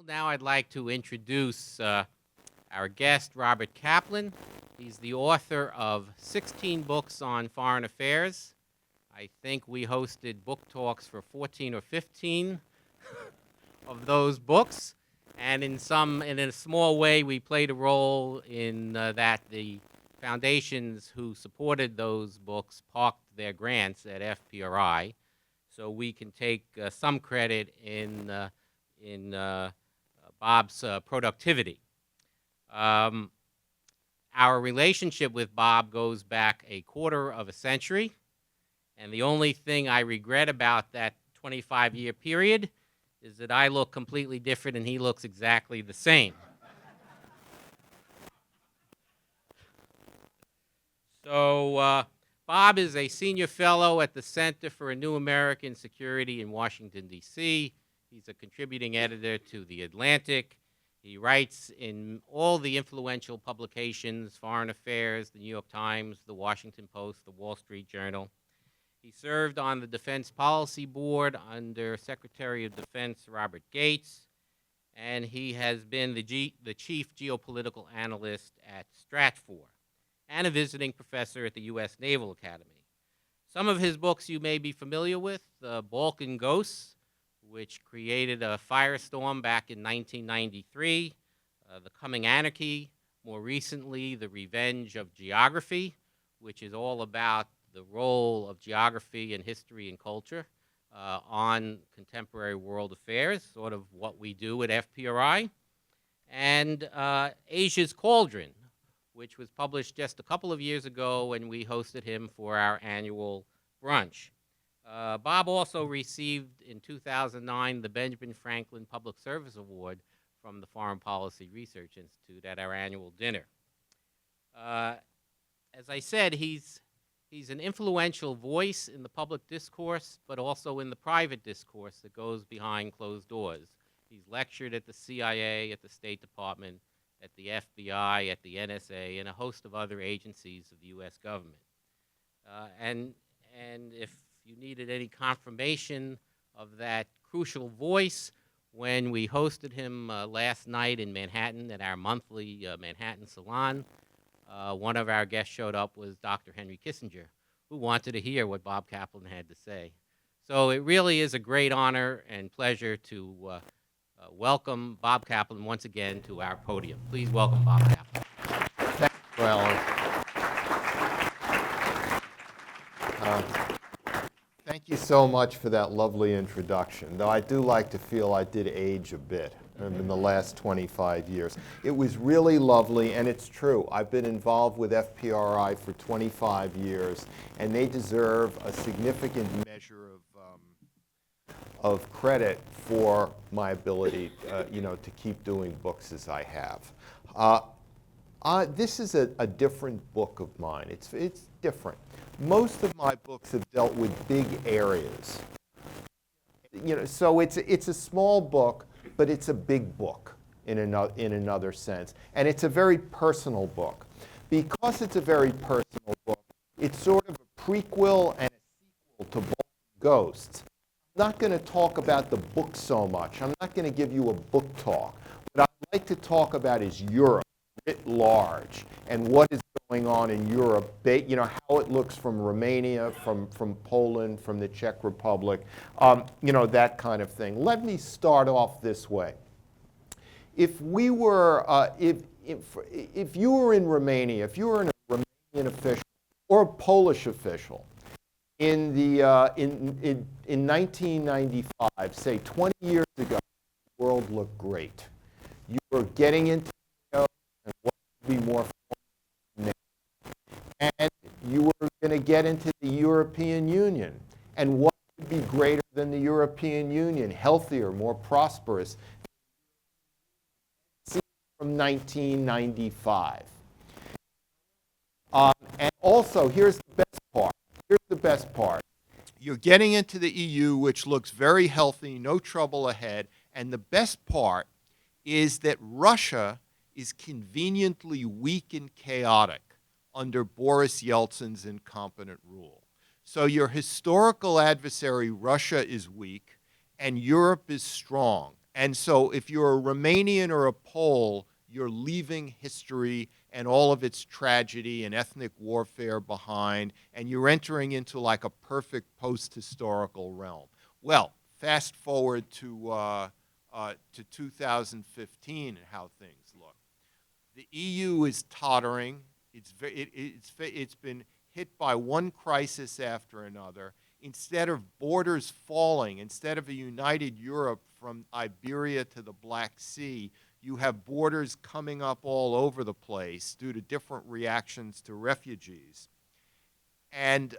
Now I'd like to introduce our guest, Robert Kaplan. He's the author of 16 books on foreign affairs. I think we hosted book talks for 14 or 15 of those books. And in a small way, we played a role in that the foundations who supported those books parked their grants at FPRI. So we can take some credit in Bob's productivity. Our relationship with Bob goes back a quarter of a century, and the only thing I regret about that 25-year period is that I look completely different and he looks exactly the same. So Bob is a senior fellow at the Center for a New American Security in Washington, D.C. He's a contributing editor to The Atlantic. He writes in all the influential publications, Foreign Affairs, the New York Times, the Washington Post, the Wall Street Journal. He served on the Defense Policy Board under Secretary of Defense Robert Gates, and he has been the chief geopolitical analyst at Stratfor and a visiting professor at the U.S. Naval Academy. Some of his books you may be familiar with, Balkan Ghosts, which created a firestorm back in 1993, The Coming Anarchy, more recently, The Revenge of Geography, which is all about the role of geography and history and culture on contemporary world affairs, sort of what we do at FPRI, and Asia's Cauldron, which was published just a couple of years ago when we hosted him for our annual brunch. Bob also received in 2009 the Benjamin Franklin Public Service Award from the Foreign Policy Research Institute at our annual dinner. As I said, he's an influential voice in the public discourse, but also in the private discourse that goes behind closed doors. He's lectured at the CIA, at the State Department, at the FBI, at the NSA, and a host of other agencies of the U.S. government. And if you needed any confirmation of that crucial voice, when we hosted him last night in Manhattan at our monthly Manhattan Salon, one of our guests showed up was Dr. Henry Kissinger, who wanted to hear what Bob Kaplan had to say. So it really is a great honor and pleasure to welcome Bob Kaplan once again to our podium. Please welcome Bob Kaplan. Thank you, Alan. Thank you so much for that lovely introduction, though I do like to feel I did age a bit in the last 25 years. It was really lovely, and it's true. I've been involved with FPRI for 25 years, and they deserve a significant measure of credit for my ability, to keep doing books as I have. This is a different book of mine. It's different. Most of my books have dealt with big areas. So it's a small book, but it's a big book in another sense. And it's a very personal book. Because it's a very personal book, it's sort of a prequel and a sequel to Balkan Ghosts. I'm not going to talk about the book so much. I'm not going to give you a book talk. What I'd like to talk about is Europe writ large and what is going on in Europe, how it looks from Romania, from Poland, from the Czech Republic, that kind of thing. Let me start off this way. If we were, if you were in Romania, if you were a Romanian official or a Polish official in 1995, say 20 years ago, the world looked great. You were getting into NATO and what would be more formal, and you were going to get into the European Union. And what could be greater than the European Union? Healthier, more prosperous. From 1995. And also, here's the best part. Here's the best part. You're getting into the EU, which looks very healthy, no trouble ahead. And the best part is that Russia is conveniently weak and chaotic under Boris Yeltsin's incompetent rule. So your historical adversary, Russia, is weak, and Europe is strong. And so if you're a Romanian or a Pole, you're leaving history and all of its tragedy and ethnic warfare behind, and you're entering into like a perfect post-historical realm. Well, fast forward to 2015 and how things look. The EU is tottering. It's been hit by one crisis after another. Instead of borders falling, instead of a united Europe from Iberia to the Black Sea, you have borders coming up all over the place due to different reactions to refugees. And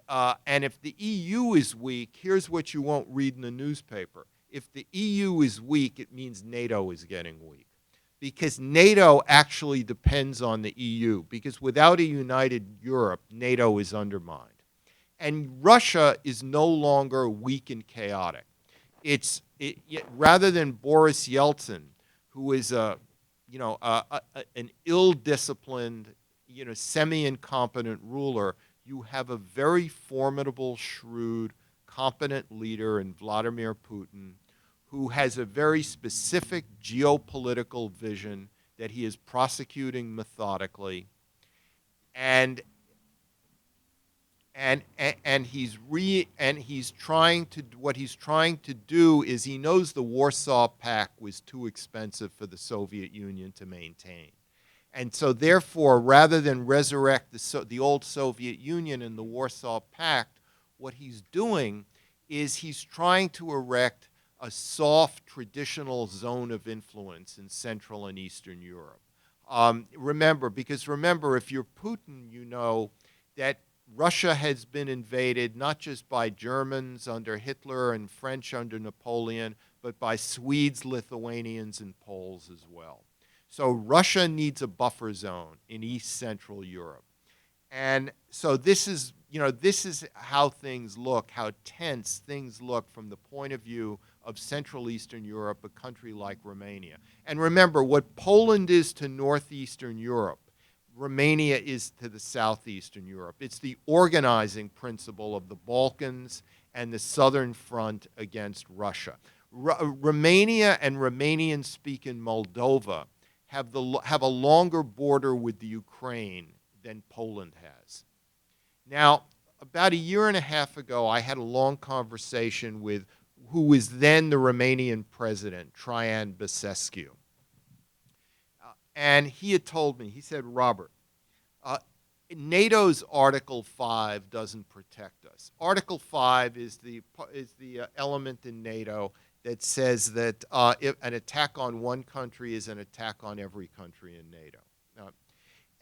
if the EU is weak, here's what you won't read in the newspaper. If the EU is weak, it means NATO is getting weak. Because NATO actually depends on the EU. Because without a united Europe, NATO is undermined. And Russia is no longer weak and chaotic. Rather than Boris Yeltsin, who is an ill-disciplined, semi-incompetent ruler, you have a very formidable, shrewd, competent leader in Vladimir Putin, who has a very specific geopolitical vision that he is prosecuting methodically, and he's trying to what he's trying to do is he knows the Warsaw Pact was too expensive for the Soviet Union to maintain. And so therefore, rather than resurrect the old Soviet Union and the Warsaw Pact, what he's doing is he's trying to erect a soft, traditional zone of influence in Central and Eastern Europe. Remember, if you're Putin, you know that Russia has been invaded not just by Germans under Hitler and French under Napoleon, but by Swedes, Lithuanians, and Poles as well. So Russia needs a buffer zone in East Central Europe. And so this is how things look, how tense things look from the point of view of Central Eastern Europe, a country like Romania. And remember, what Poland is to Northeastern Europe, Romania is to the Southeastern Europe. It's the organizing principle of the Balkans and the Southern Front against Russia. Romania and Romanian-speaking Moldova have a longer border with the Ukraine than Poland has. Now, about a year and a half ago, I had a long conversation with who was then the Romanian president, Traian Băsescu. And he had told me, he said, Robert, NATO's Article 5 doesn't protect us. Article 5 is the element in NATO that says that if an attack on one country is an attack on every country in NATO.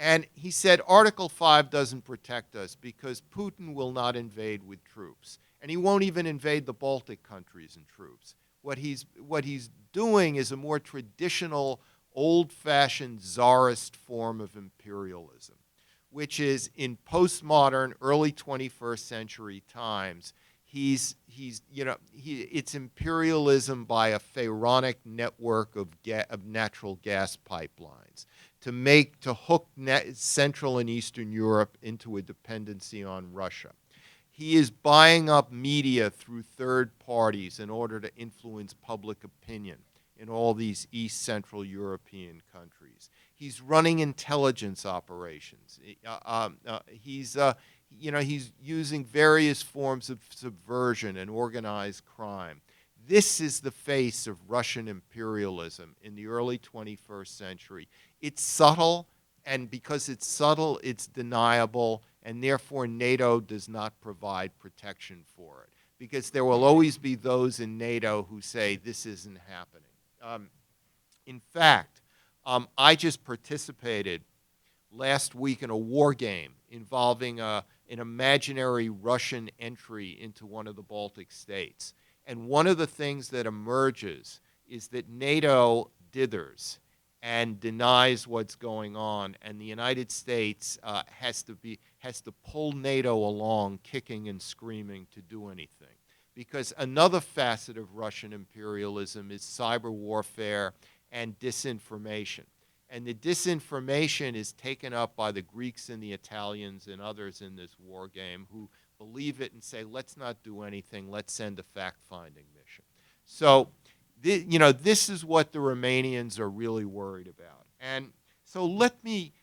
And he said Article 5 doesn't protect us because Putin will not invade with troops. And he won't even invade the Baltic countries in troops. What he's doing is a more traditional, old-fashioned Tsarist form of imperialism, which is in postmodern, early 21st century times, it's imperialism by a pharaonic network of natural gas pipelines to hook Central and Eastern Europe into a dependency on Russia. He is buying up media through third parties in order to influence public opinion in all these East Central European countries. He's running intelligence operations. He's using various forms of subversion and organized crime. This is the face of Russian imperialism in the early 21st century. It's subtle, and because it's subtle, it's deniable, and therefore NATO does not provide protection for it. Because there will always be those in NATO who say this isn't happening. In fact, I just participated last week in a war game involving an imaginary Russian entry into one of the Baltic states. And one of the things that emerges is that NATO dithers and denies what's going on, and the United States has to pull NATO along, kicking and screaming to do anything. Because another facet of Russian imperialism is cyber warfare and disinformation. And the disinformation is taken up by the Greeks and the Italians and others in this war game who believe it and say, let's not do anything, let's send a fact-finding mission. So this is what the Romanians are really worried about. And so let me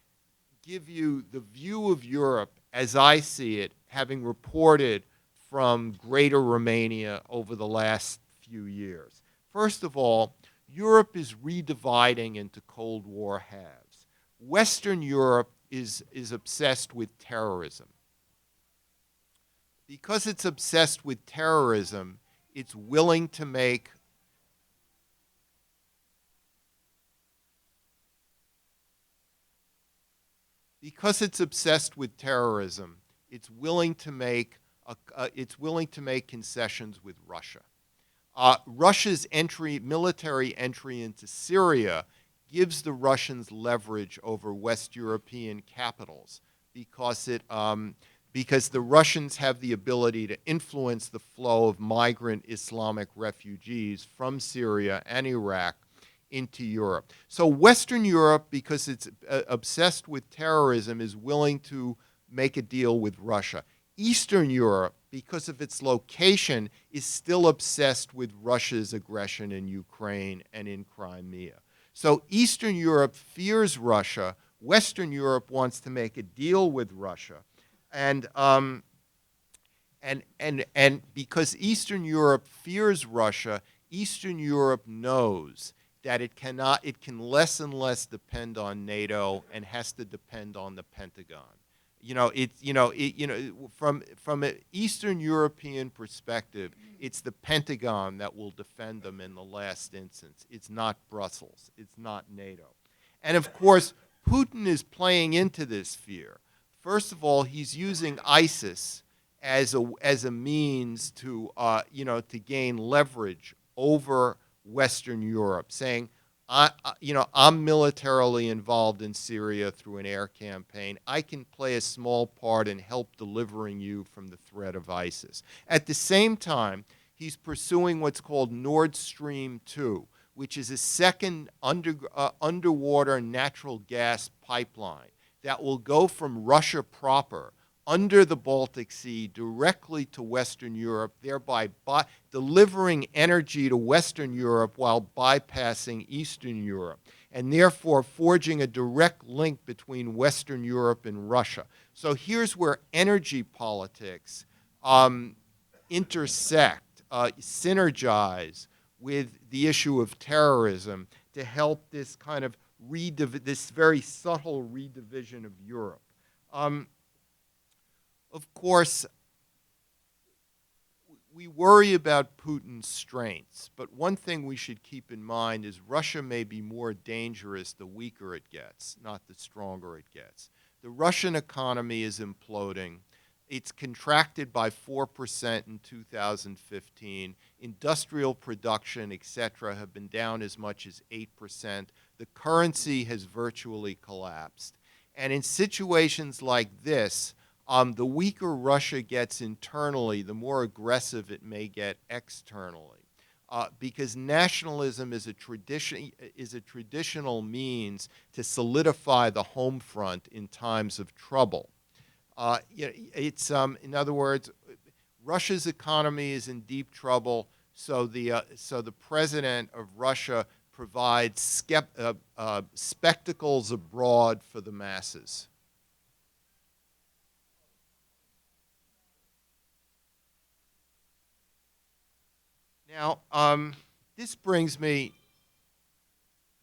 give you the view of Europe as I see it, having reported from Greater Romania over the last few years. First of all, Europe is redividing into Cold War halves. Western Europe is obsessed with terrorism. Because it's obsessed with terrorism, it's willing to make because it's obsessed with terrorism, it's willing to make concessions with Russia. Russia's military entry into Syria gives the Russians leverage over West European capitals because the Russians have the ability to influence the flow of migrant Islamic refugees from Syria and Iraq into Europe. So Western Europe, because it's obsessed with terrorism, is willing to make a deal with Russia. Eastern Europe, because of its location, is still obsessed with Russia's aggression in Ukraine and in Crimea. So Eastern Europe fears Russia. Western Europe wants to make a deal with Russia. And because Eastern Europe fears Russia, Eastern Europe knows that it can less and less depend on NATO and has to depend on the Pentagon. From an Eastern European perspective, it's the Pentagon that will defend them in the last instance. It's not Brussels. It's not NATO. And of course, Putin is playing into this fear. First of all, he's using ISIS as a means to gain leverage over Western Europe, saying, I'm militarily involved in Syria through an air campaign. I can play a small part in help delivering you from the threat of ISIS. At the same time, he's pursuing what's called Nord Stream 2, which is a second underwater natural gas pipeline that will go from Russia proper under the Baltic Sea directly to Western Europe, thereby delivering energy to Western Europe while bypassing Eastern Europe, and therefore forging a direct link between Western Europe and Russia. So here's where energy politics intersect, synergize with the issue of terrorism to help this kind of this very subtle redivision of Europe. Of course, we worry about Putin's strengths, but one thing we should keep in mind is Russia may be more dangerous the weaker it gets, not the stronger it gets. The Russian economy is imploding. It's contracted by 4% in 2015. Industrial production, et cetera, have been down as much as 8%. The currency has virtually collapsed. And in situations like this, the weaker Russia gets internally, the more aggressive it may get externally, because nationalism is a traditional means to solidify the home front in times of trouble. In other words, Russia's economy is in deep trouble, so the president of Russia provides spectacles abroad for the masses. Now, this brings me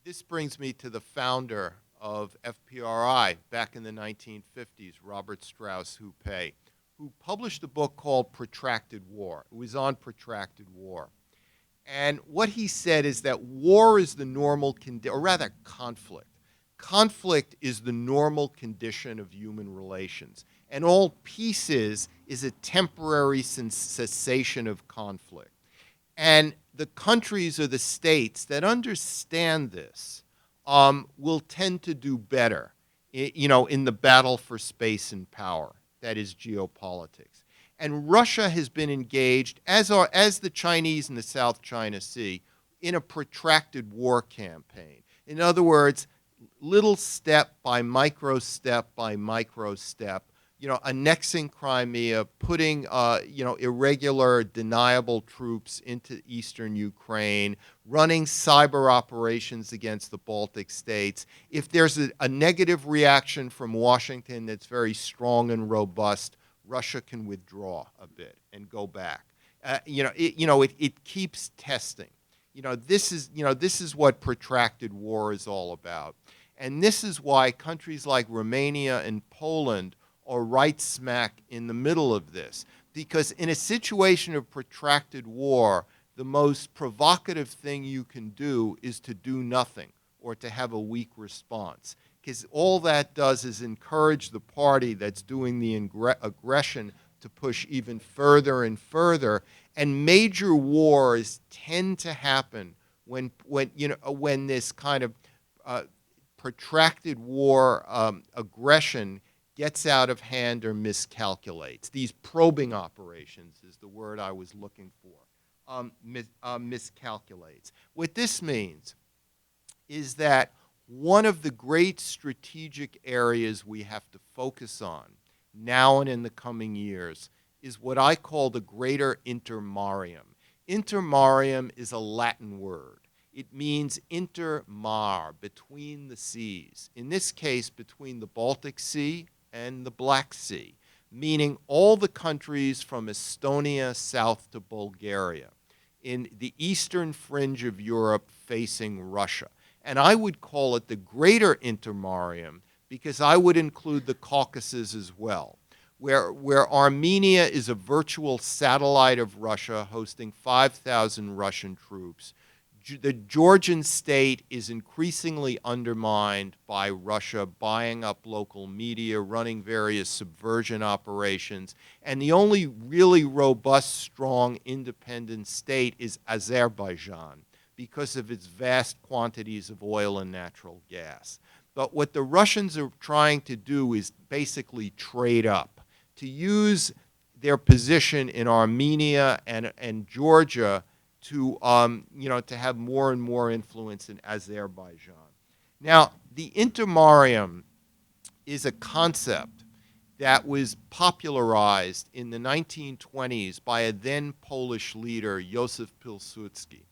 to the founder of FPRI back in the 1950s, Robert Strauss Hupé, who published a book called Protracted War. It was on protracted war. And what he said is that war is the normal condition, or rather conflict. Conflict is the normal condition of human relations. And all peace is a temporary cessation of conflict. And the countries or the states that understand this will tend to do better, in the battle for space and power, that is geopolitics. And Russia has been engaged, as the Chinese in the South China Sea, in a protracted war campaign. In other words, little step by micro step, annexing Crimea, putting, irregular, deniable troops into eastern Ukraine, running cyber operations against the Baltic states. If there's a negative reaction from Washington that's very strong and robust, Russia can withdraw a bit and go back. It keeps testing. This is what protracted war is all about. And this is why countries like Romania and Poland are right smack in the middle of this. Because in a situation of protracted war, the most provocative thing you can do is to do nothing or to have a weak response. Because all that does is encourage the party that's doing the aggression to push even further and further. And major wars tend to happen when this kind of protracted war aggression gets out of hand or miscalculates. These probing operations is the word I was looking for, miscalculates. What this means is that one of the great strategic areas we have to focus on now and in the coming years is what I call the greater Intermarium. Intermarium is a Latin word. It means intermar, between the seas. In this case, between the Baltic Sea and the Black Sea, meaning all the countries from Estonia south to Bulgaria, in the eastern fringe of Europe facing Russia. And I would call it the greater Intermarium because I would include the Caucasus as well, where Armenia is a virtual satellite of Russia hosting 5,000 Russian troops. The Georgian state is increasingly undermined by Russia buying up local media, running various subversion operations, and the only really robust, strong, independent state is Azerbaijan because of its vast quantities of oil and natural gas. But what the Russians are trying to do is basically trade up, to use their position in Armenia and Georgia to have more and more influence in Azerbaijan. Now, the Intermarium is a concept that was popularized in the 1920s by a then Polish leader, Józef Pilsudski.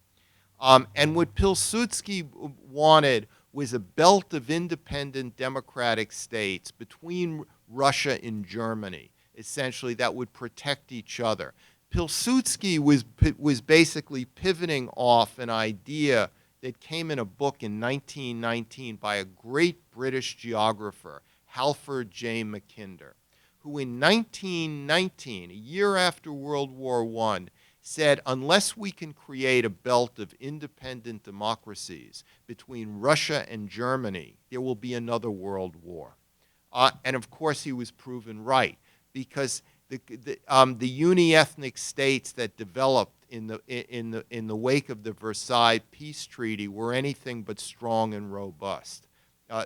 And what Pilsudski wanted was a belt of independent democratic states between Russia and Germany, essentially, that would protect each other. Pilsudski was basically pivoting off an idea that came in a book in 1919 by a great British geographer, Halford J. Mackinder, who in 1919, a year after World War I, said, unless we can create a belt of independent democracies between Russia and Germany, there will be another world war. And of course, he was proven right, because the uni-ethnic states that developed in the wake of the Versailles Peace Treaty were anything but strong and robust.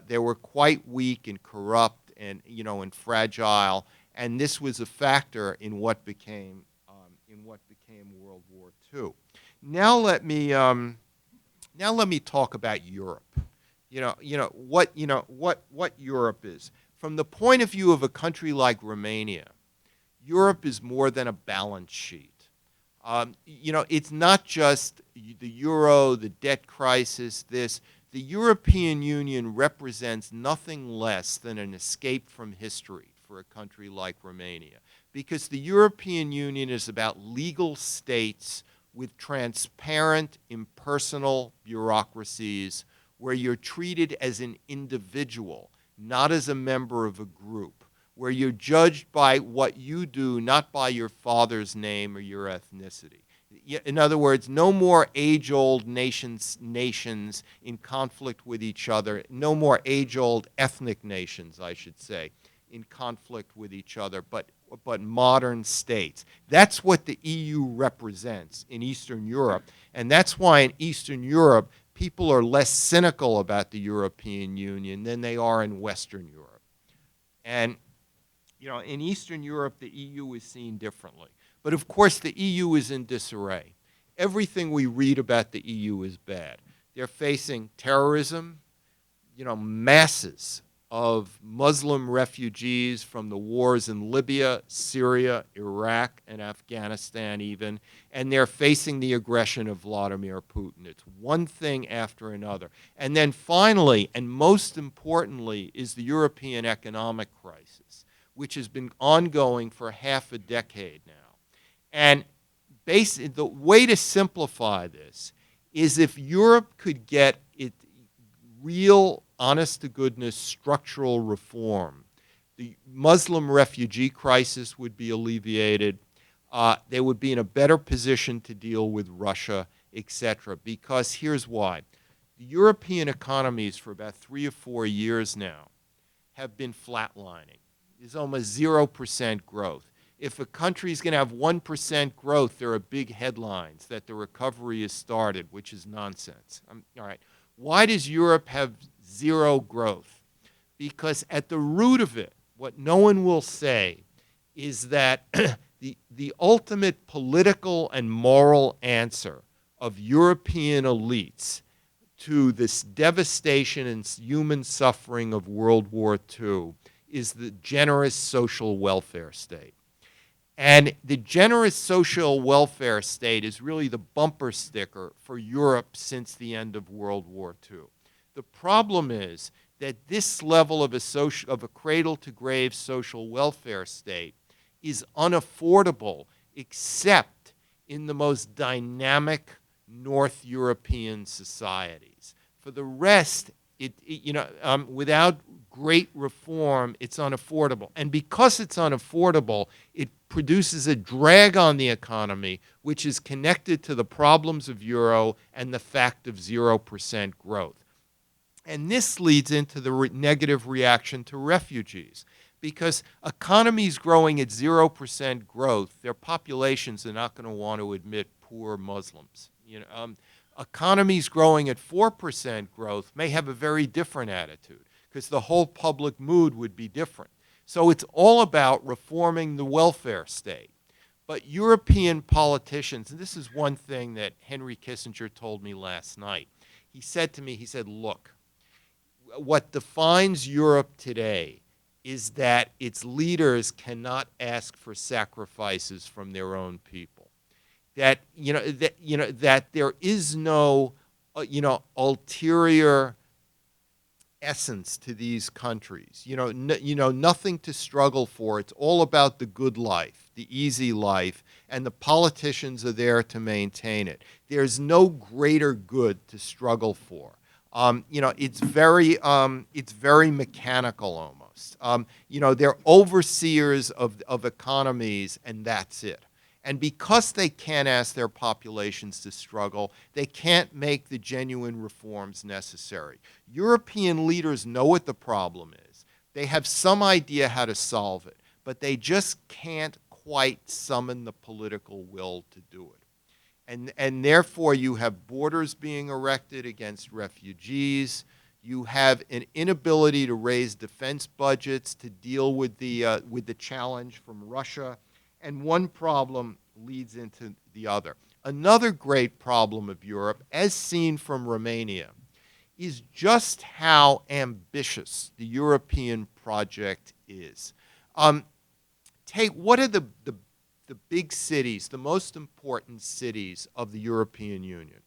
They were quite weak and corrupt and fragile, and this was a factor in what became World War II. Now let me talk about Europe. What Europe is. From the point of view of a country like Romania, Europe is more than a balance sheet. It's not just the euro, the debt crisis, this. The European Union represents nothing less than an escape from history for a country like Romania, because the European Union is about legal states with transparent, impersonal bureaucracies where you're treated as an individual, not as a member of a group, where you're judged by what you do, not by your father's name or your ethnicity. In other words, no more age-old nations in conflict with each other, no more age-old ethnic nations, I should say, in conflict with each other, but modern states. That's what the EU represents in Eastern Europe, and that's why in Eastern Europe, people are less cynical about the European Union than they are in Western Europe. And in Eastern Europe, the EU is seen differently. But of course, the EU is in disarray. Everything we read about the EU is bad. They're facing terrorism, masses of Muslim refugees from the wars in Libya, Syria, Iraq, and Afghanistan even, and they're facing the aggression of Vladimir Putin. It's one thing after another. And then finally, and most importantly, is the European economic crisis, which has been ongoing for half a decade now. And the way to simplify this is if Europe could get it real, honest-to-goodness structural reform, the Muslim refugee crisis would be alleviated. They would be in a better position to deal with Russia, etc. Because here's why. The European economies for about 3 or 4 years now have been flatlining. There's almost 0% growth. If a country is going to have 1% growth, there are big headlines that the recovery has started, which is nonsense. All right. Why does Europe have zero growth? Because at the root of it, what no one will say is that the ultimate political and moral answer of European elites to this devastation and human suffering of World War II is the generous social welfare state. And the generous social welfare state is really the bumper sticker for Europe since the end of World War II. The problem is that this level of a cradle-to-grave social welfare state is unaffordable except in the most dynamic North European societies. For the rest, without great reform, it's unaffordable. And because it's unaffordable, it produces a drag on the economy, which is connected to the problems of euro and the fact of 0% growth. And this leads into the negative reaction to refugees. Because economies growing at 0% growth, their populations are not going to want to admit poor Muslims. Economies growing at 4% growth may have a very different attitude because the whole public mood would be different. So it's all about reforming the welfare state. But European politicians, and this is one thing that Henry Kissinger told me last night. He said to me, look, what defines Europe today is that its leaders cannot ask for sacrifices from their own people. That there is no ulterior essence to these countries. Nothing to struggle for. It's all about the good life, the easy life, and the politicians are there to maintain it. There's no greater good to struggle for. It's very mechanical almost. They're overseers of economies, and that's it. And because they can't ask their populations to struggle, they can't make the genuine reforms necessary. European leaders know what the problem is. They have some idea how to solve it, but they just can't quite summon the political will to do it. And therefore, you have borders being erected against refugees. You have an inability to raise defense budgets to deal with the challenge from Russia. And one problem leads into the other. Another great problem of Europe, as seen from Romania, is just how ambitious the European project is. What are the big cities, the most important cities of the European Union?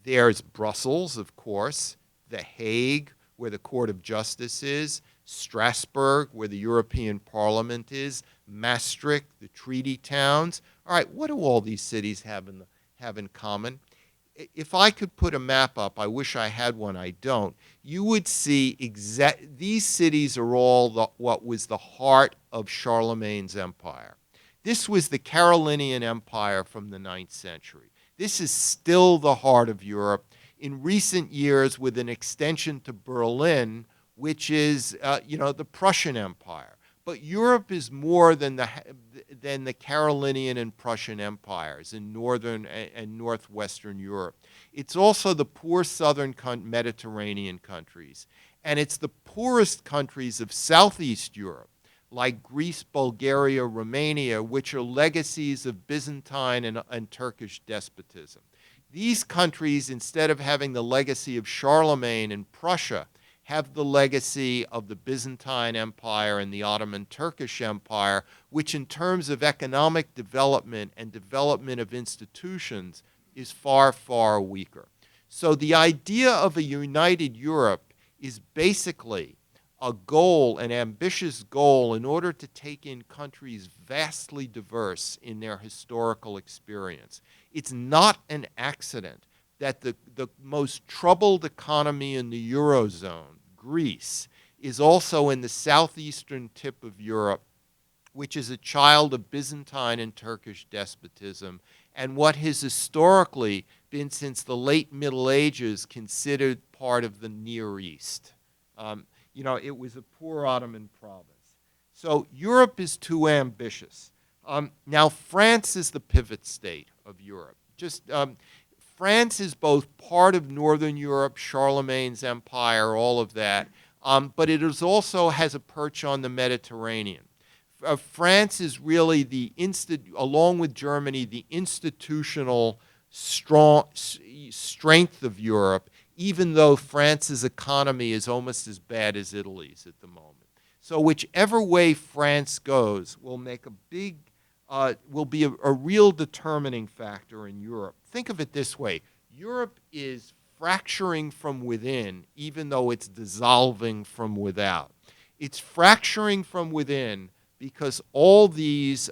There's Brussels, of course, The Hague, where the Court of Justice is, Strasbourg, where the European Parliament is, Maastricht, the treaty towns. All right, what do all these cities have in common? If I could put a map up, I wish I had one, I don't, you would see these cities are all what was the heart of Charlemagne's empire. This was the Carolingian Empire from the 9th century. This is still the heart of Europe. In recent years, with an extension to Berlin, which is, the Prussian Empire. But Europe is more than the Carolingian and Prussian empires in northern and northwestern Europe. It's also the poor southern Mediterranean countries. And it's the poorest countries of Southeast Europe, like Greece, Bulgaria, Romania, which are legacies of Byzantine and Turkish despotism. These countries, instead of having the legacy of Charlemagne and Prussia, have the legacy of the Byzantine Empire and the Ottoman Turkish Empire, which in terms of economic development and development of institutions is far, far weaker. So the idea of a united Europe is basically a goal, an ambitious goal, in order to take in countries vastly diverse in their historical experience. It's not an accident that the most troubled economy in the Eurozone, Greece, is also in the southeastern tip of Europe, which is a child of Byzantine and Turkish despotism, and what has historically been, since the late Middle Ages, considered part of the Near East. You know, it was a poor Ottoman province. So Europe is too ambitious. Now, France is the pivot state of Europe. France is both part of Northern Europe, Charlemagne's empire, all of that, but it is also has a perch on the Mediterranean. France is really along with Germany, the institutional strength of Europe, even though France's economy is almost as bad as Italy's at the moment. So whichever way France goes will make will be a real determining factor in Europe. Think of it this way. Europe is fracturing from within, even though it's dissolving from without. It's fracturing from within because all these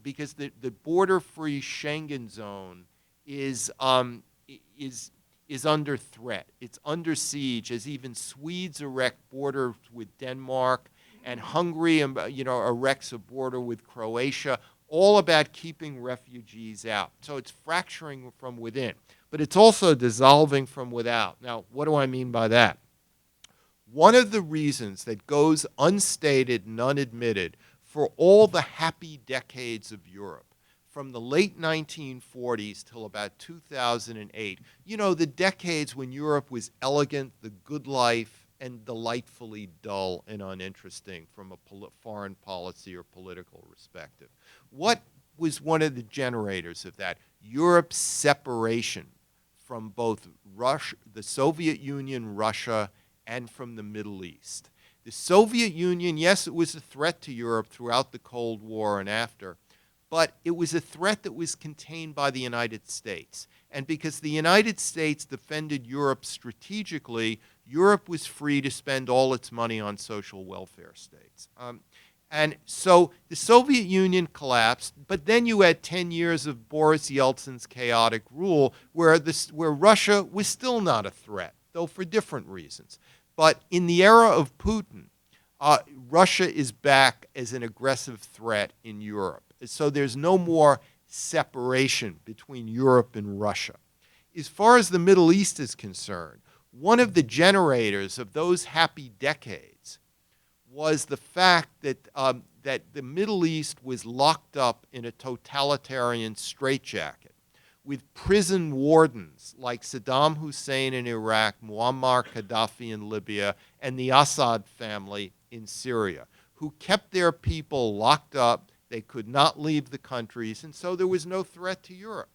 because the border-free Schengen zone is under threat. It's under siege, as even Swedes erect borders with Denmark, and Hungary erects a border with Croatia, all about keeping refugees out. So it's fracturing from within, but it's also dissolving from without. Now, what do I mean by that? One of the reasons that goes unstated and unadmitted for all the happy decades of Europe, from the late 1940s till about 2008, you know, the decades when Europe was elegant, the good life, and delightfully dull and uninteresting from a foreign policy or political perspective. What was one of the generators of that? Europe's separation from both Russia, the Soviet Union, Russia, and from the Middle East. The Soviet Union, yes, it was a threat to Europe throughout the Cold War and after, but it was a threat that was contained by the United States. And because the United States defended Europe strategically, Europe was free to spend all its money on social welfare states. And so the Soviet Union collapsed, but then you had 10 years of Boris Yeltsin's chaotic rule where Russia was still not a threat, though for different reasons. But in the era of Putin, Russia is back as an aggressive threat in Europe. So there's no more separation between Europe and Russia. As far as the Middle East is concerned, one of the generators of those happy decades was the fact that, that the Middle East was locked up in a totalitarian straitjacket with prison wardens like Saddam Hussein in Iraq, Muammar Gaddafi in Libya, and the Assad family in Syria, who kept their people locked up. They could not leave the countries, and so there was no threat to Europe.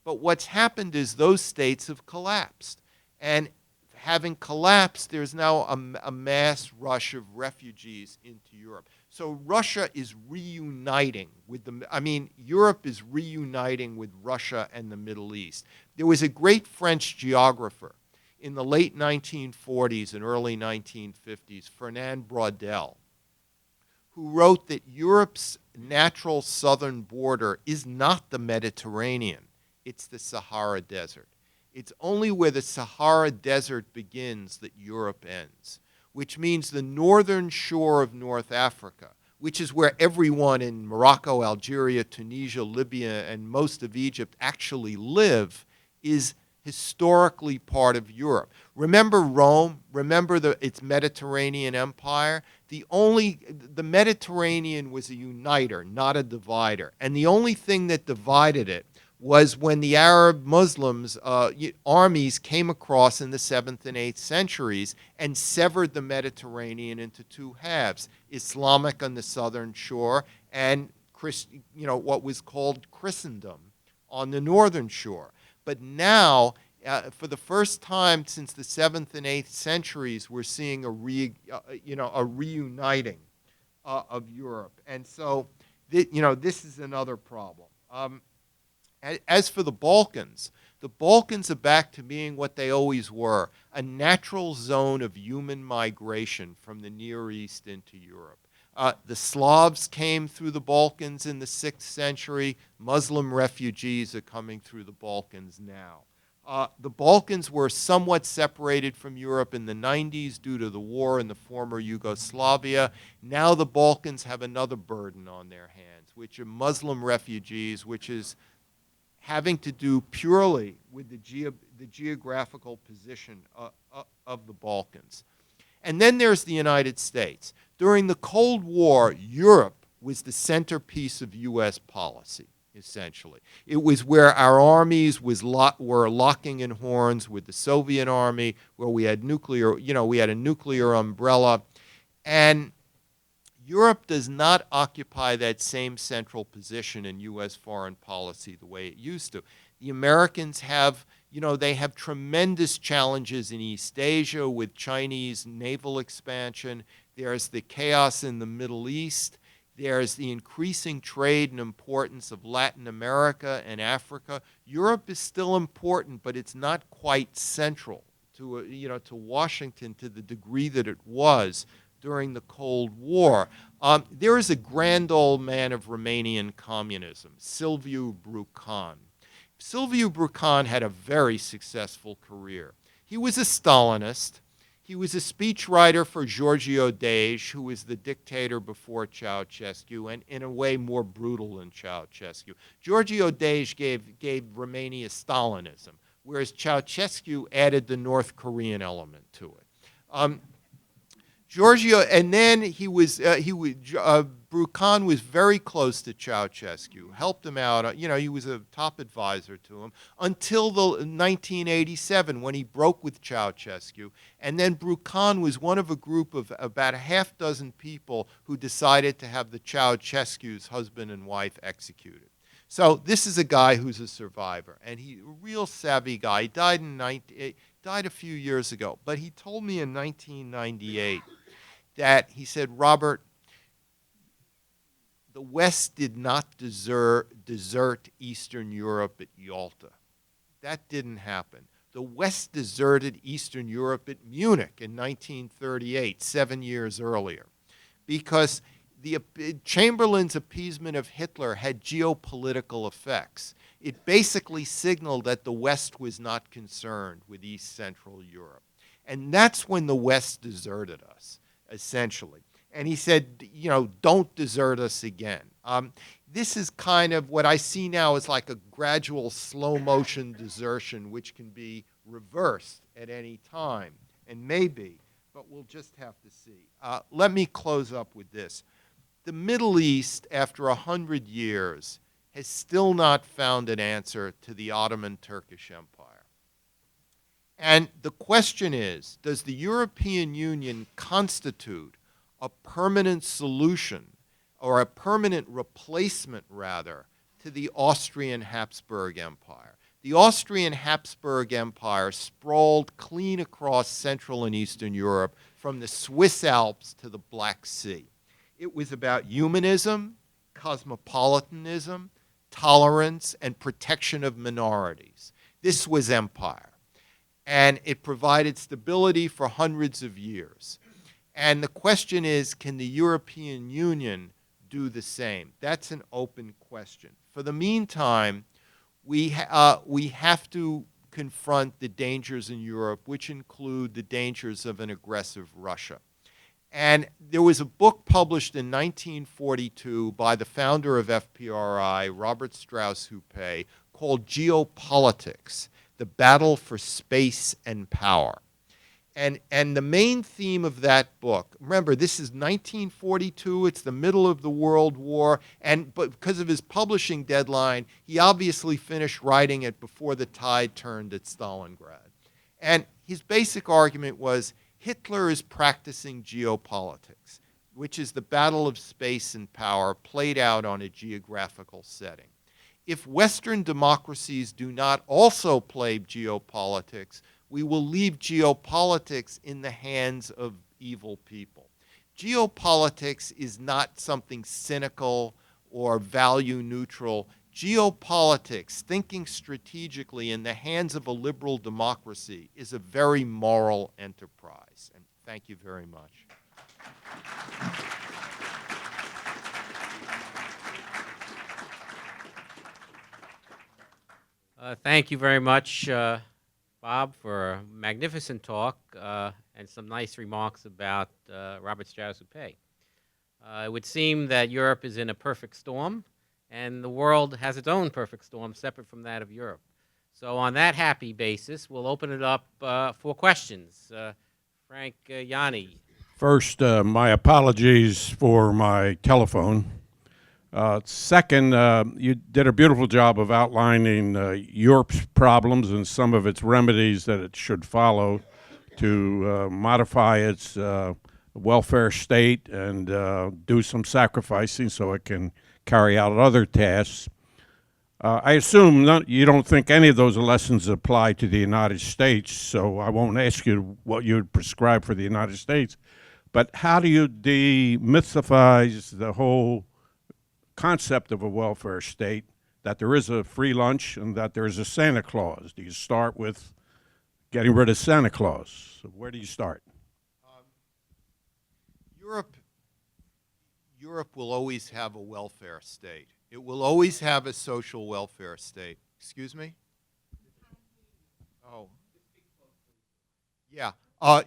But what's happened is those states have collapsed. And having collapsed, there's now a mass rush of refugees into Europe. So Russia is reuniting with Europe is reuniting with Russia and the Middle East. There was a great French geographer in the late 1940s and early 1950s, Fernand Braudel, who wrote that Europe's natural southern border is not the Mediterranean, it's the Sahara Desert. It's only where the Sahara Desert begins that Europe ends, which means the northern shore of North Africa, which is where everyone in Morocco, Algeria, Tunisia, Libya, and most of Egypt actually live, is historically part of Europe. Remember Rome? Remember its Mediterranean empire? The Mediterranean was a uniter, not a divider. And the only thing that divided it was when the Arab Muslims armies came across in the 7th and 8th centuries and severed the Mediterranean into two halves, Islamic on the southern shore and what was called Christendom on the northern shore. But now For the first time since the 7th and 8th centuries, we're seeing a reuniting of Europe. And so, this is another problem. As for the Balkans are back to being what they always were, a natural zone of human migration from the Near East into Europe. The Slavs came through the Balkans in the 6th century. Muslim refugees are coming through the Balkans now. The Balkans were somewhat separated from Europe in the 90s due to the war in the former Yugoslavia. Now the Balkans have another burden on their hands, which are Muslim refugees, which is having to do purely with the geographical position of the Balkans. And then there's the United States. During the Cold War, Europe was the centerpiece of U.S. policy, essentially. It was where our armies were locking in horns with the Soviet army, where we had we had a nuclear umbrella. And Europe does not occupy that same central position in U.S. foreign policy the way it used to. The Americans have, they have tremendous challenges in East Asia with Chinese naval expansion. There's the chaos in the Middle East. There's the increasing trade and importance of Latin America and Africa. Europe is still important, but it's not quite central to, to Washington to the degree that it was during the Cold War. There is a grand old man of Romanian communism, Silviu Brucan. Silviu Brucan had a very successful career. He was a Stalinist. He was a speechwriter for Georgiu Dej, who was the dictator before Ceausescu, and in a way more brutal than Ceausescu. Georgiu Dej gave Romania Stalinism, whereas Ceausescu added the North Korean element to it. And then Brucan was very close to Ceausescu, helped him out. He was a top advisor to him until 1987 when he broke with Ceausescu. And then Brucan was one of a group of about a half dozen people who decided to have the Ceausescu's husband and wife executed. So this is a guy who's a survivor, and he's a real savvy guy. He died a few years ago, but he told me in 1998 that he said, Robert, the West did not desert Eastern Europe at Yalta. That didn't happen. The West deserted Eastern Europe at Munich in 1938, 7 years earlier, because Chamberlain's appeasement of Hitler had geopolitical effects. It basically signaled that the West was not concerned with East Central Europe. And that's when the West deserted us, essentially. And he said, don't desert us again. This is kind of what I see now as like a gradual slow motion desertion, which can be reversed at any time, and maybe, but we'll just have to see. Let me close up with this. The Middle East, after 100 years, has still not found an answer to the Ottoman Turkish Empire. And the question is, does the European Union constitute a permanent solution, or a permanent replacement, rather, to the Austrian Habsburg Empire? The Austrian Habsburg Empire sprawled clean across Central and Eastern Europe from the Swiss Alps to the Black Sea. It was about humanism, cosmopolitanism, tolerance, and protection of minorities. This was empire. And it provided stability for hundreds of years. And the question is, can the European Union do the same? That's an open question. For the meantime, we have to confront the dangers in Europe, which include the dangers of an aggressive Russia. And there was a book published in 1942 by the founder of FPRI, Robert Strauss-Hupé, called Geopolitics, The Battle for Space and Power. And the main theme of that book, remember, this is 1942, it's the middle of the World War, but because of his publishing deadline, he obviously finished writing it before the tide turned at Stalingrad. And his basic argument was, Hitler is practicing geopolitics, which is the battle of space and power played out on a geographical setting. if Western democracies do not also play geopolitics, we will leave geopolitics in the hands of evil people. Geopolitics is not something cynical or value neutral. Geopolitics, thinking strategically in the hands of a liberal democracy, is a very moral enterprise. And thank you very much. Thank you very much, Bob, for a magnificent talk and some nice remarks about Robert Strauss Hupé. It would seem that Europe is in a perfect storm, and the world has its own perfect storm separate from that of Europe. So on that happy basis, we'll open it up for questions. Frank Yanni. First, my apologies for my telephone. Second, you did a beautiful job of outlining Europe's problems and some of its remedies that it should follow to modify its welfare state and do some sacrificing so it can carry out other tasks. I assume you don't think any of those lessons apply to the United States, so I won't ask you what you would prescribe for the United States. But how do you demythify the whole concept of a welfare state, that there is a free lunch and that there is a Santa Claus? Do you start with getting rid of Santa Claus? So where do you start? Europe will always have a welfare state. It will always have a social welfare state. Excuse me? Oh. Yeah.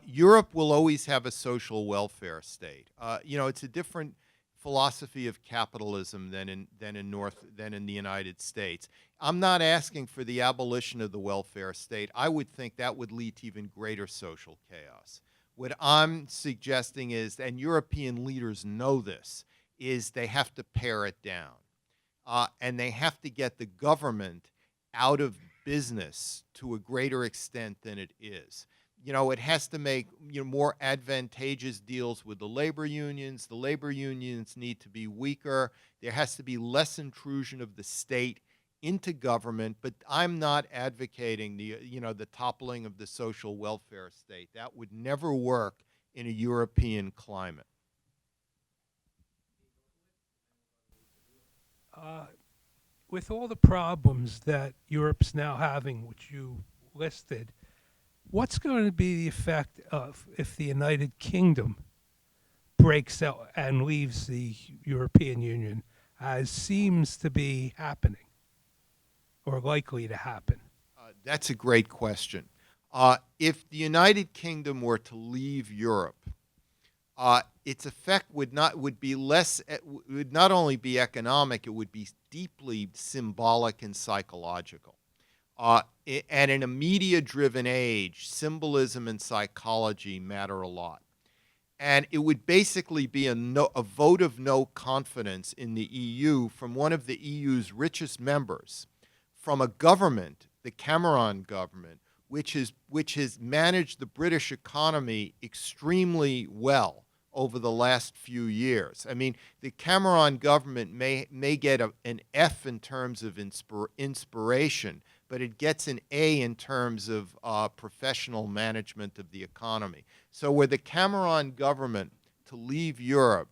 Europe will always have a social welfare state. It's a different philosophy of capitalism than in the United States. I'm not asking for the abolition of the welfare state. I would think that would lead to even greater social chaos. What I'm suggesting is, and European leaders know this, is they have to pare it down. And they have to get the government out of business to a greater extent than it is. It has to make more advantageous deals with the labor unions. The labor unions need to be weaker. There has to be less intrusion of the state into government. But I'm not advocating the toppling of the social welfare state. That would never work in a European climate. With all the problems that Europe's now having, which you listed, what's going to be the effect of if the United Kingdom breaks out and leaves the European Union, as seems to be happening or likely to happen? That's a great question. If the United Kingdom were to leave Europe, its effect would not only be economic, it would be deeply symbolic and psychological. At an media-driven age, symbolism and psychology matter a lot. And it would basically be a vote of no confidence in the EU from one of the EU's richest members, from a government, the Cameron government, which has managed the British economy extremely well over the last few years. I mean, the Cameron government may get an F in terms of inspiration, but it gets an A in terms of professional management of the economy. So were the Cameron government to leave Europe,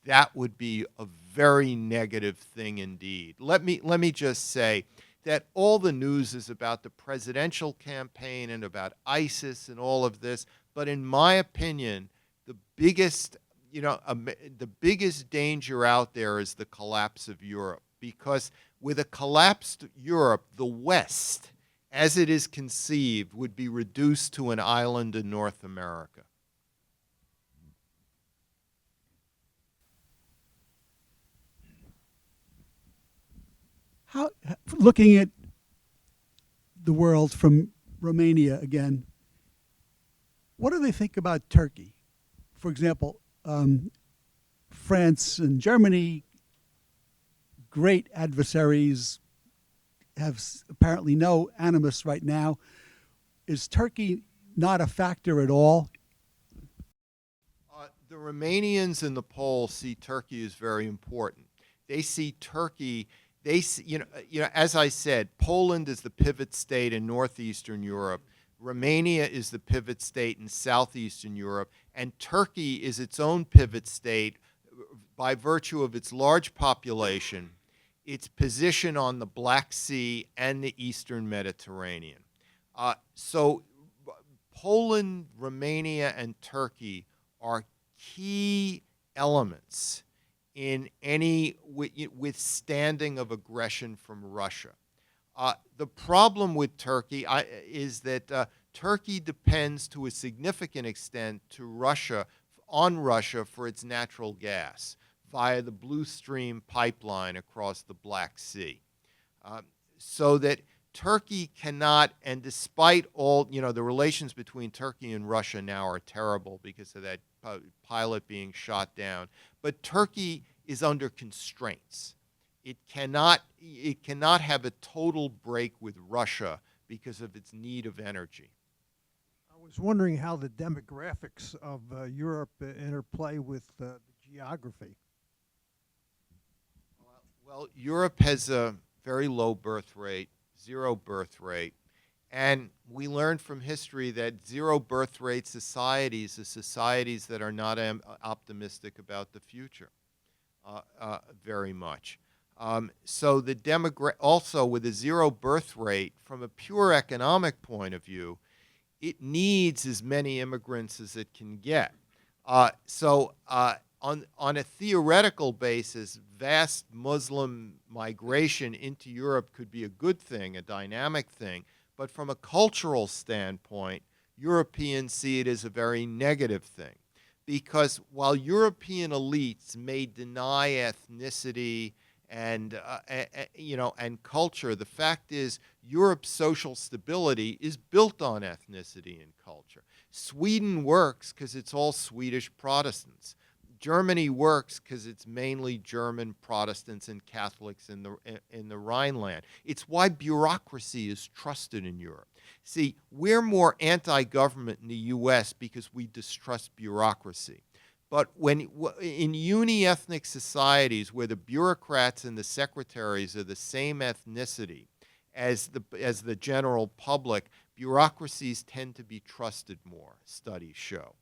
that would be a very negative thing indeed. Let me just say that all the news is about the presidential campaign and about ISIS and all of this, but in my opinion, the biggest danger out there is the collapse of Europe, because with a collapsed Europe, the West, as it is conceived, would be reduced to an island in North America. Looking at the world from Romania again, what do they think about Turkey? For example, France and Germany, great adversaries, have apparently no animus right now. Is Turkey not a factor at all? The Romanians and the Poles see Turkey as very important. They see Turkey As I said, Poland is the pivot state in northeastern Europe. Romania is the pivot state in southeastern Europe, and Turkey is its own pivot state by virtue of its large population, its position on the Black Sea and the Eastern Mediterranean. So Poland, Romania, and Turkey are key elements in any withstanding of aggression from Russia. The problem with Turkey is that Turkey depends to a significant extent on Russia for its natural gas via the Blue Stream pipeline across the Black Sea. So that Turkey cannot, and despite all, the relations between Turkey and Russia now are terrible because of that pilot being shot down, but Turkey is under constraints. It cannot have a total break with Russia because of its need of energy. I was wondering how the demographics of Europe interplay with the geography. Well, Europe has a very low birth rate, 0 birth rate, and we learned from history that 0 birth rate societies are societies that are not optimistic about the future very much. So also with a 0 birth rate, from a pure economic point of view, it needs as many immigrants as it can get. On a theoretical basis, vast Muslim migration into Europe could be a good thing, a dynamic thing, but from a cultural standpoint, Europeans see it as a very negative thing. Because while European elites may deny ethnicity and culture, the fact is Europe's social stability is built on ethnicity and culture. Sweden works because it's all Swedish Protestants. Germany works because it's mainly German Protestants and Catholics in the Rhineland. It's why bureaucracy is trusted in Europe. See, we're more anti-government in the U.S. because we distrust bureaucracy. But in uni-ethnic societies where the bureaucrats and the secretaries are the same ethnicity as the general public, bureaucracies tend to be trusted more, studies show.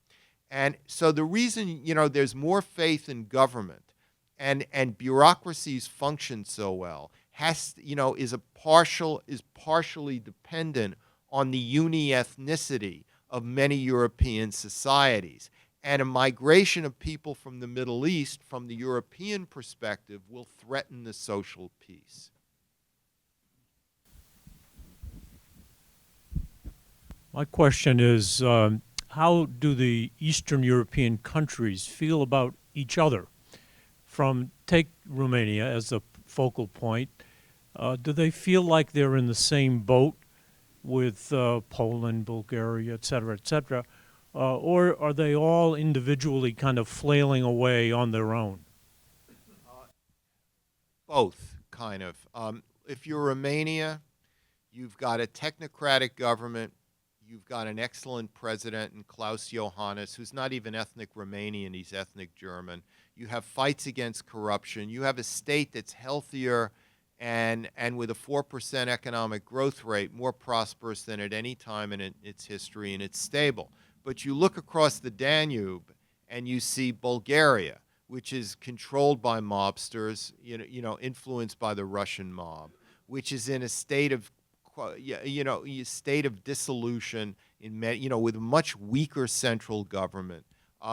And so the reason, there's more faith in government and bureaucracies function so well is partially dependent on the uni-ethnicity of many European societies. And a migration of people from the Middle East, from the European perspective, will threaten the social peace. My question is, how do the Eastern European countries feel about each other? Take Romania as a focal point. Do they feel like they're in the same boat with Poland, Bulgaria, et cetera, or are they all individually kind of flailing away on their own? Both, kind of. If you're Romania, you've got a technocratic government. You've got an excellent president in Klaus Johannes, who's not even ethnic Romanian, he's ethnic German. You have fights against corruption. You have a state that's healthier and with a 4% economic growth rate, more prosperous than at any time in its history, and it's stable. But you look across the Danube and you see Bulgaria, which is controlled by mobsters, influenced by the Russian mob, which is in a state of dissolution with a much weaker central government,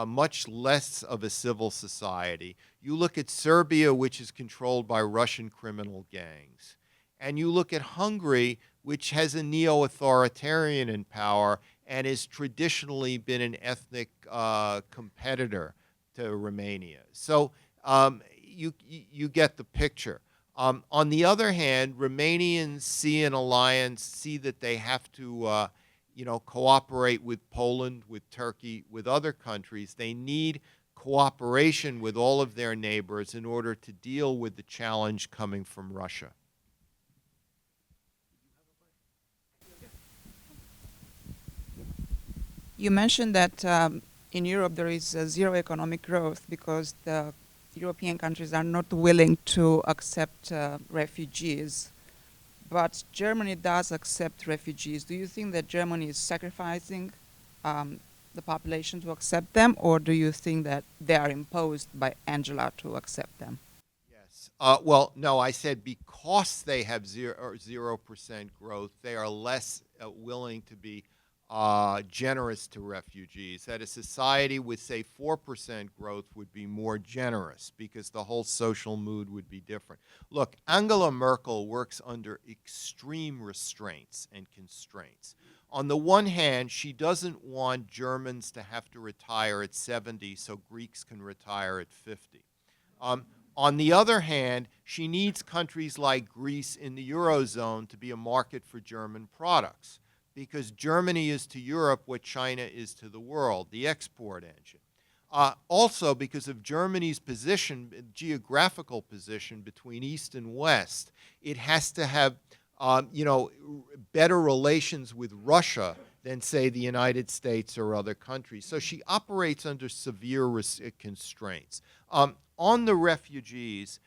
much less of a civil society. You look at Serbia, which is controlled by Russian criminal gangs. And you look at Hungary, which has a neo-authoritarian in power and has traditionally been an ethnic competitor to Romania. So you get the picture. On the other hand, Romanians see an alliance, see that they have to cooperate with Poland, with Turkey, with other countries. They need cooperation with all of their neighbors in order to deal with the challenge coming from Russia. You mentioned that in Europe there is zero economic growth because the European countries are not willing to accept refugees, but Germany does accept refugees. Do you think that Germany is sacrificing the population to accept them, or do you think that they are imposed by Angela to accept them? Yes. Well, no, I said because they have 0% growth, they are less willing to be generous to refugees. That a society with, say, 4% growth would be more generous because the whole social mood would be different. Look, Angela Merkel works under extreme restraints and constraints. On the one hand, she doesn't want Germans to have to retire at 70 so Greeks can retire at 50. On the other hand, she needs countries like Greece in the Eurozone to be a market for German products, because Germany is to Europe what China is to the world, the export engine. Also, because of Germany's position, geographical position between East and West, it has to have better relations with Russia than, say, the United States or other countries. So she operates under severe constraints. On the refugees,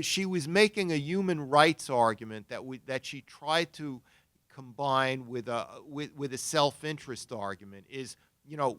she was making a human rights argument that she tried to combine with a self-interest argument. Is,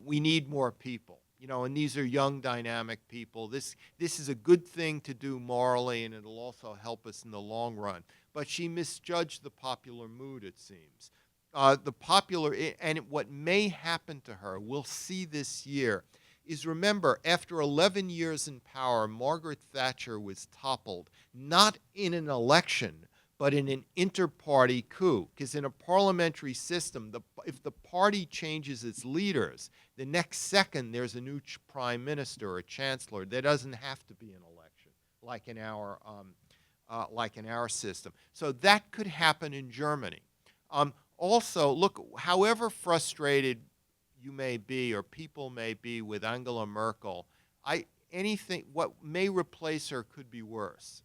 we need more people, and these are young, dynamic people. This is a good thing to do morally, and it'll also help us in the long run. But she misjudged the popular mood, it seems. And what may happen to her, we'll see this year, is, remember, after 11 years in power, Margaret Thatcher was toppled, not in an election, but in an inter-party coup. Because in a parliamentary system, if the party changes its leaders, the next second there's a new prime minister or chancellor. There doesn't have to be an election, like in our system. So that could happen in Germany. Also, look, however frustrated you may be or people may be with Angela Merkel, what may replace her could be worse.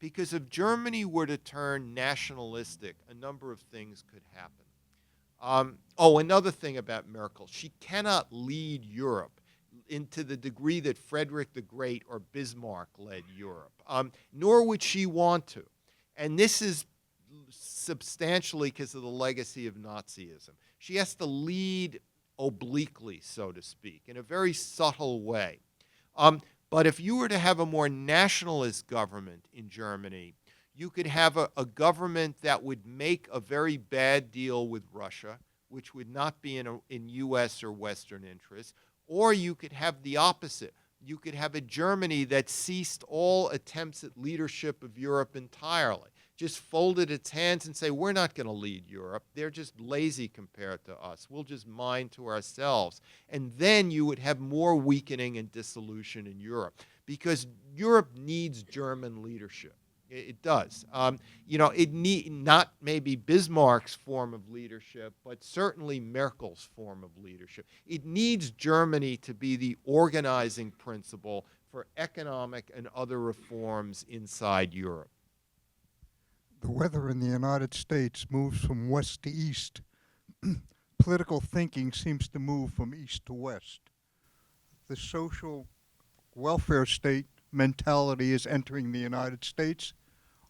Because if Germany were to turn nationalistic, a number of things could happen. Another thing about Merkel, she cannot lead Europe into the degree that Frederick the Great or Bismarck led Europe, nor would she want to. And this is substantially because of the legacy of Nazism. She has to lead obliquely, so to speak, in a very subtle way. But if you were to have a more nationalist government in Germany, you could have a government that would make a very bad deal with Russia, which would not be in U.S. or Western interests, or you could have the opposite. You could have a Germany that ceased all attempts at leadership of Europe entirely, just folded its hands and say, we're not going to lead Europe. They're just lazy compared to us. We'll just mind to ourselves. And then you would have more weakening and dissolution in Europe, because Europe needs German leadership. It does. It need not maybe Bismarck's form of leadership, but certainly Merkel's form of leadership. It needs Germany to be the organizing principle for economic and other reforms inside Europe. The weather in the United States moves from west to east. Political thinking seems to move from east to west. The social welfare state mentality is entering the United States.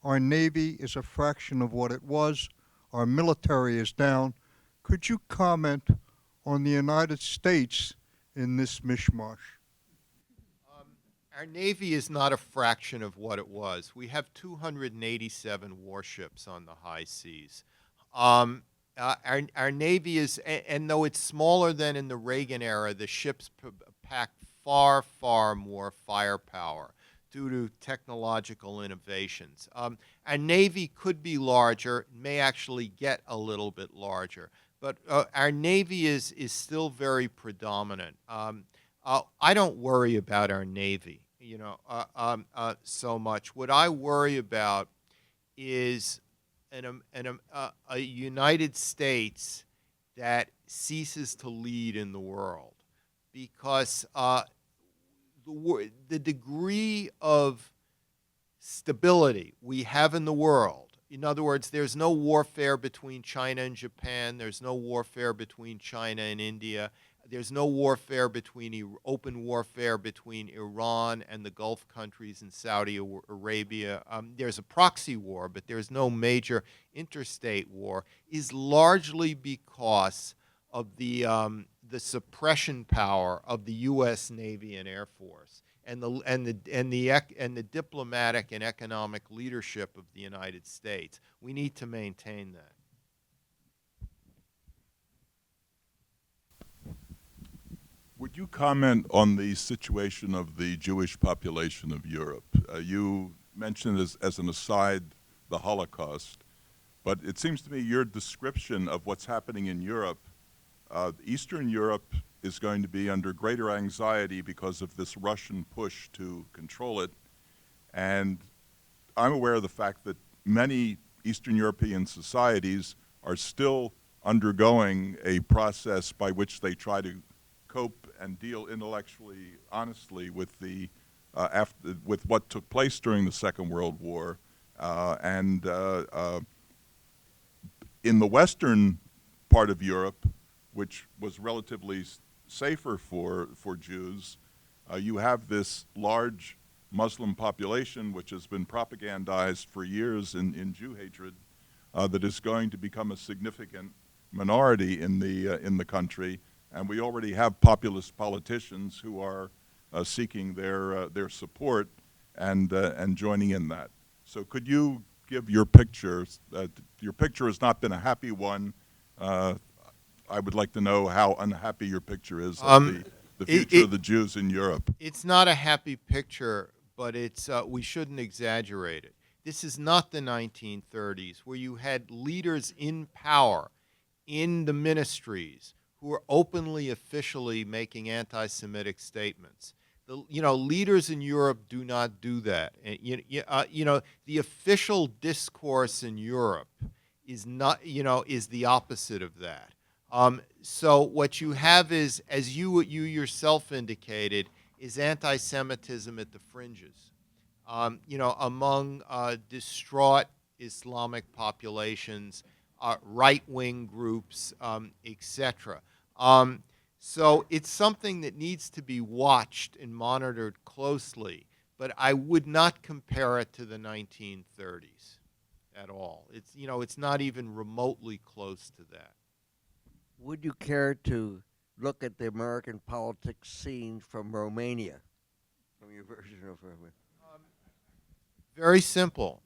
Our Navy is a fraction of what it was. Our military is down. Could you comment on the United States in this mishmash? Our Navy is not a fraction of what it was. We have 287 warships on the high seas. Our Navy is, and though it's smaller than in the Reagan era, the ships pack far, far more firepower due to technological innovations. Our Navy could be larger, may actually get a little bit larger, but our Navy is still very predominant. I don't worry about our Navy, so much. What I worry about is a United States that ceases to lead in the world, because the degree of stability we have in the world, in other words, there's no warfare between China and Japan, there's no warfare between China and India, There's no warfare open warfare between Iran and the Gulf countries and Saudi Arabia. There's a proxy war, but there's no major interstate war, is largely because of the suppression power of the U.S. Navy and Air Force and the diplomatic and economic leadership of the United States. We need to maintain that. Would you comment on the situation of the Jewish population of Europe? You mentioned as an aside the Holocaust, but it seems to me your description of what's happening in Europe, Eastern Europe is going to be under greater anxiety because of this Russian push to control it. And I'm aware of the fact that many Eastern European societies are still undergoing a process by which they try to cope and deal intellectually honestly with with what took place during the Second World War. In the Western part of Europe, which was relatively safer for Jews, you have this large Muslim population which has been propagandized for years in Jew hatred that is going to become a significant minority in the country, and we already have populist politicians who are seeking their support and joining in that. So could you give your picture? Your picture has not been a happy one. I would like to know how unhappy your picture is of the future of the Jews in Europe. It's not a happy picture, but we shouldn't exaggerate it. This is not the 1930s, where you had leaders in power in the ministries who were openly, officially making anti-Semitic statements. Leaders in Europe do not do that. And, the official discourse in Europe is not, is the opposite of that. So what you have is, as you yourself indicated, is anti-Semitism at the fringes. Among distraught Islamic populations, right-wing groups, etc. So it's something that needs to be watched and monitored closely, but I would not compare it to the 1930s at all. It's not even remotely close to that. Would you care to look at the American politics scene from Romania, from your version of Romania? Very simple.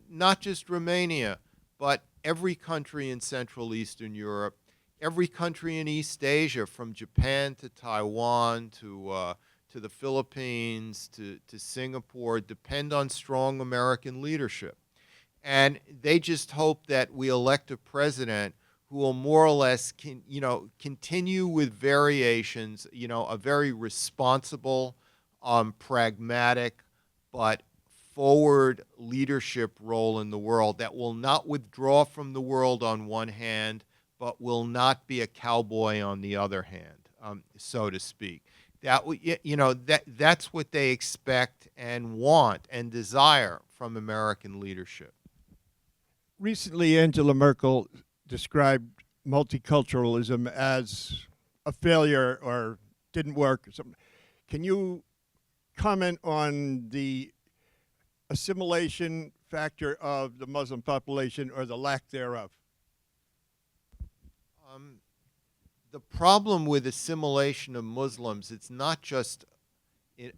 Not just Romania, but every country in Central Eastern Europe, every country in East Asia, from Japan to Taiwan to the Philippines to Singapore, depend on strong American leadership. And they just hope that we elect a president who will more or less continue with variations, a very responsible, pragmatic, but forward leadership role in the world that will not withdraw from the world on one hand, but will not be a cowboy on the other hand, so to speak. That's what they expect and want and desire from American leadership. Recently, Angela Merkel described multiculturalism as a failure or didn't work or something. Can you comment on the assimilation factor of the Muslim population or the lack thereof? The problem with assimilation of Muslims, it's not just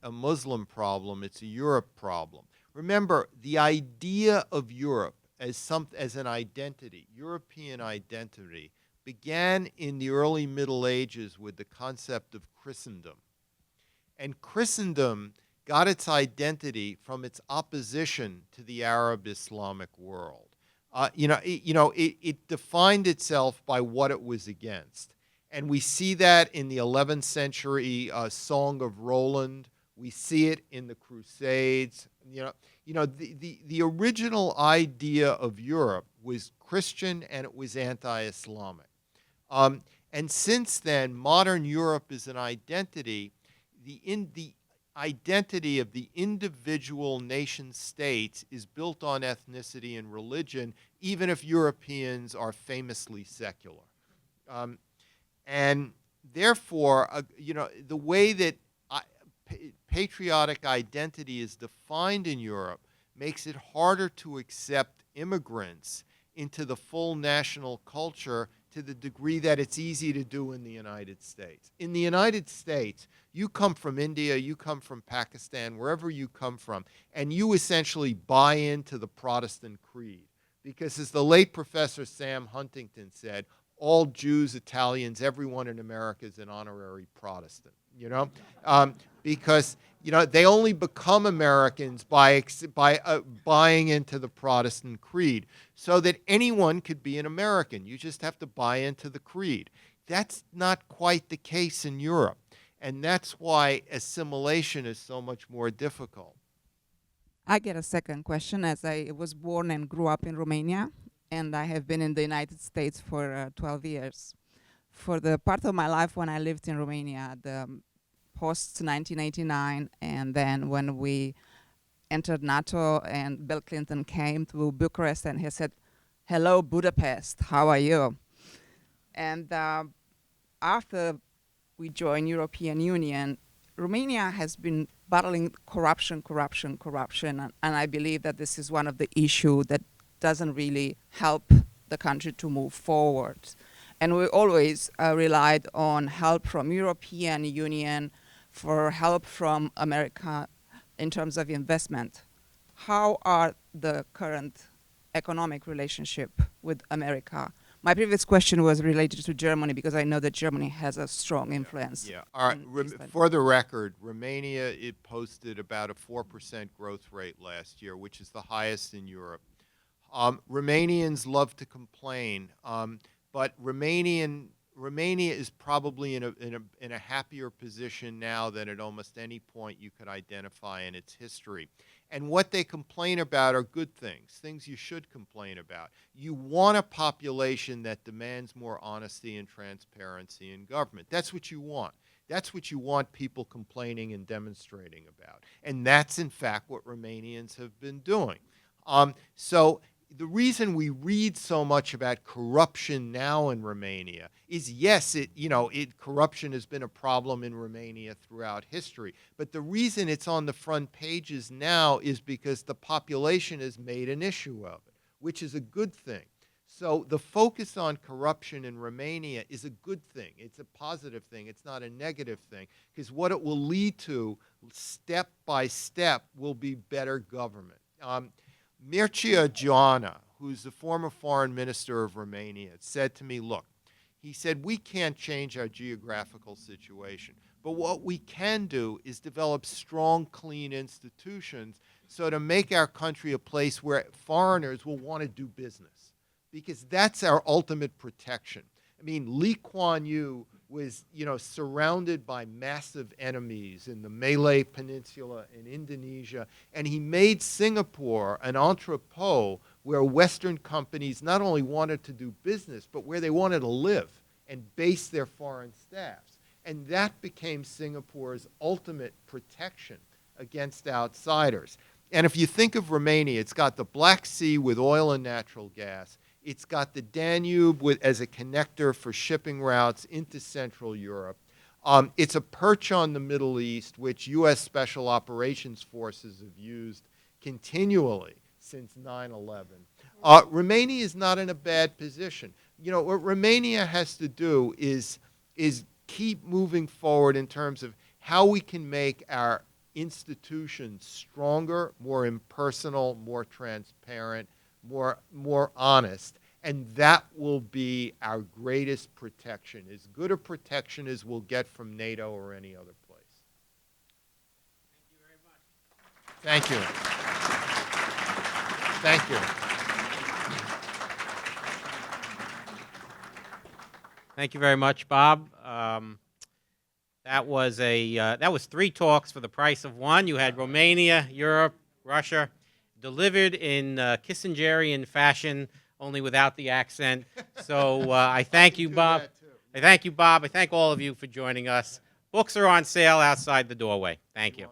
a Muslim problem, it's a Europe problem. Remember, the idea of Europe as an identity, European identity, began in the early Middle Ages with the concept of Christendom. And Christendom got its identity from its opposition to the Arab Islamic world. It defined itself by what it was against. And we see that in the 11th century Song of Roland. We see it in the Crusades. The original idea of Europe was Christian and it was anti-Islamic. And since then, modern Europe is an identity. The identity of the individual nation states is built on ethnicity and religion, even if Europeans are famously secular. And therefore, the way that patriotic identity is defined in Europe makes it harder to accept immigrants into the full national culture to the degree that it's easy to do in the United States. In the United States, you come from India, you come from Pakistan, wherever you come from, and you essentially buy into the Protestant creed. Because as the late Professor Sam Huntington said, all Jews, Italians, everyone in America is an honorary Protestant, because they only become Americans by buying into the Protestant creed, so that anyone could be an American. You just have to buy into the creed. That's not quite the case in Europe, and that's why assimilation is so much more difficult. I get a second question, as I was born and grew up in Romania, and I have been in the United States for 12 years. For the part of my life when I lived in Romania, the post-1989, and then when we entered NATO and Bill Clinton came to Bucharest and he said, "Hello, Budapest, how are you?" And after we joined European Union, Romania has been battling corruption, and I believe that this is one of the issues that doesn't really help the country to move forward. And we always relied on help from European Union, for help from America in terms of investment. How are the current economic relationship with America? My previous question was related to Germany, because I know that Germany has a strong influence. Yeah. All right. For the record, Romania, it posted about a 4% growth rate last year, which is the highest in Europe. Romanians love to complain, but Romania is probably in a happier position now than at almost any point you could identify in its history. And what they complain about are good things you should complain about. You want a population that demands more honesty and transparency in government. That's what you want. That's what you want people complaining and demonstrating about. And that's, in fact, what Romanians have been doing. So the reason we read so much about corruption now in Romania is, yes, corruption has been a problem in Romania throughout history. But the reason it's on the front pages now is because the population has made an issue of it, which is a good thing. So the focus on corruption in Romania is a good thing. It's a positive thing. It's not a negative thing, because what it will lead to, step by step, will be better government. Mircea Joana, who's the former foreign minister of Romania, said to me, look, he said, we can't change our geographical situation, but what we can do is develop strong, clean institutions so to make our country a place where foreigners will want to do business, because that's our ultimate protection. I mean, Lee Kuan Yew was, surrounded by massive enemies in the Malay Peninsula in Indonesia, and he made Singapore an entrepot where Western companies not only wanted to do business, but where they wanted to live and base their foreign staffs. And that became Singapore's ultimate protection against outsiders. And if you think of Romania, it's got the Black Sea with oil and natural gas. It's got the Danube as a connector for shipping routes into Central Europe. It's a perch on the Middle East, which U.S. Special Operations Forces have used continually since 9/11. Romania is not in a bad position. What Romania has to do is keep moving forward in terms of how we can make our institutions stronger, more impersonal, more transparent, more honest, and that will be our greatest protection, as good a protection as we'll get from NATO or any other place. Thank you very much. Thank you. Thank you very much, Bob. That was 3 talks for the price of one. You had Romania, Europe, Russia, delivered in Kissingerian fashion, only without the accent. So I thank you, Bob. I thank you, Bob. I thank all of you for joining us. Books are on sale outside the doorway. Thank you.